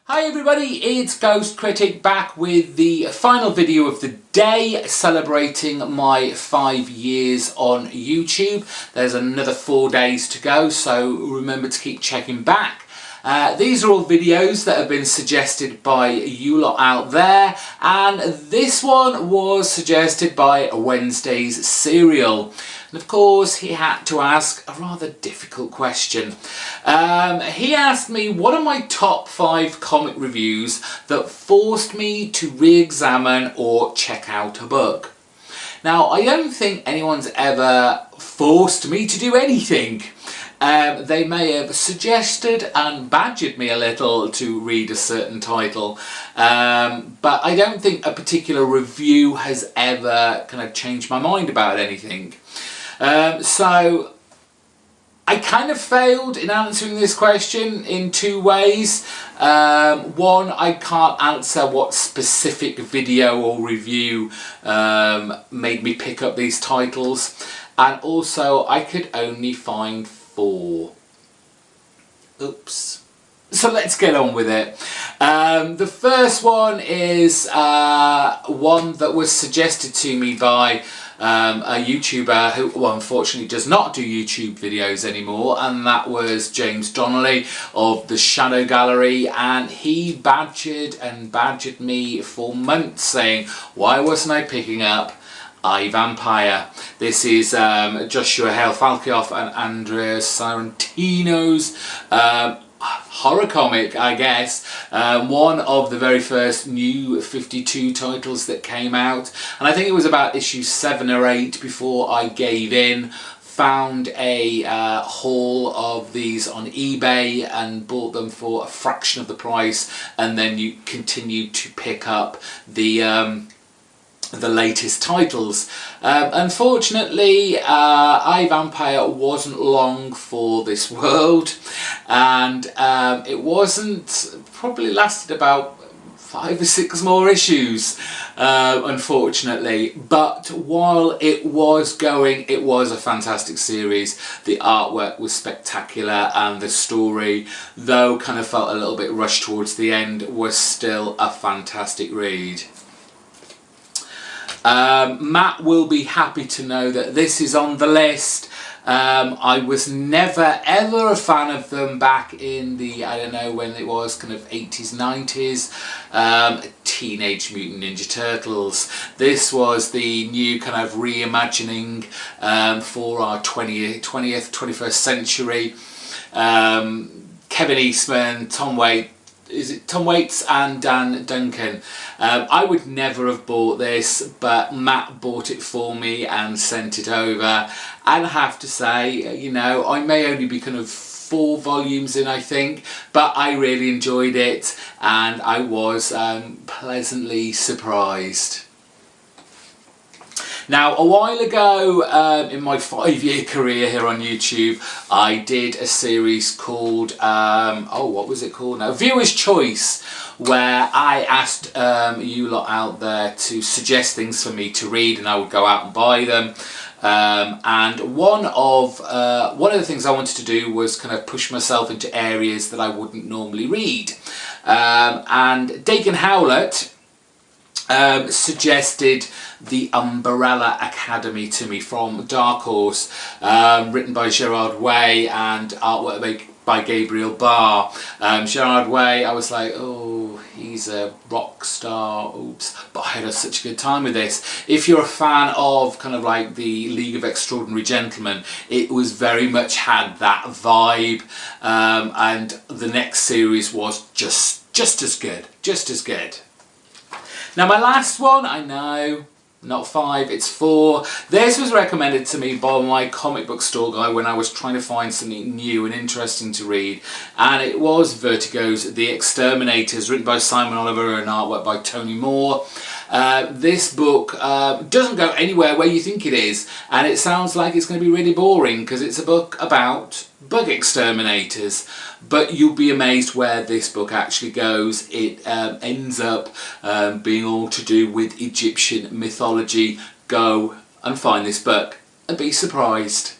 Hi everybody, it's GhostCritic back with the final video of the day celebrating my 5 years on YouTube. There's another 4 days to go, so remember to keep checking back. These are all videos that have been suggested by you lot out there, and this one was suggested by Wednesday's Serial. And of course he had to ask a rather difficult question. He asked me what are my top 5 comic reviews that forced me to re-examine or check out a book. Now, I don't think anyone's ever forced me to do anything. They may have suggested and badgered me a little to read a certain title, but I don't think a particular review has ever kind of changed my mind about anything. So I kind of failed in answering this question in 2 ways. One, I can't answer what specific video or review made me pick up these titles, and also I could only find 4. Oops. So let's get on with it. The first one is one that was suggested to me by a YouTuber who unfortunately does not do YouTube videos anymore, and that was James Donnelly of the Shadow Gallery, and he badgered me for months saying why wasn't I picking up I, Vampire. This is Joshua Hale-Falkioff and Andreas Sorrentino's horror comic, I guess. One of the very first new 52 titles that came out, and I think it was about issue 7 or 8 before I gave in. Found a haul of these on eBay and bought them for a fraction of the price, and then you continued to pick up the latest titles. Unfortunately, I, Vampire wasn't long for this world, and it wasn't, probably lasted about 5 or 6 more issues, unfortunately. But while it was going, it was a fantastic series. The artwork was spectacular, and the story, though kind of felt a little bit rushed towards the end, was still a fantastic read. Matt will be happy to know that this is on the list. I was never ever a fan of them back in the, I don't know when it was, kind of 80s, 90s, Teenage Mutant Ninja Turtles. This was the new kind of reimagining for our 20th, 21st century. Kevin Eastman, Tom Waits and Dan Duncan. I would never have bought this, but Matt bought it for me and sent it over, and I have to say, you know, I may only be kind of 4 volumes in, I think, but I really enjoyed it, and I was pleasantly surprised. Now, a while ago, in my 5-year career here on YouTube, I did a series called, what was it called now? Viewer's Choice, where I asked you lot out there to suggest things for me to read, and I would go out and buy them. And one of the things I wanted to do was kind of push myself into areas that I wouldn't normally read. And Dagan Howlett suggested The Umbrella Academy to me from Dark Horse, written by Gerard Way and artwork by Gabriel Barr. Gerard Way, I was like, oh, he's a rock star, oops, but I had such a good time with this. If you're a fan of kind of like the League of Extraordinary Gentlemen, it was very much had that vibe, and the next series was just as good. Now my last one, I know, not 5, it's 4. This was recommended to me by my comic book store guy when I was trying to find something new and interesting to read, and it was Vertigo's The Exterminators, written by Simon Oliver and artwork by Tony Moore. This book doesn't go anywhere where you think it is, and it sounds like it's going to be really boring because it's a book about bug exterminators, but you'll be amazed where this book actually goes. It ends up being all to do with Egyptian mythology. Go and find this book and be surprised.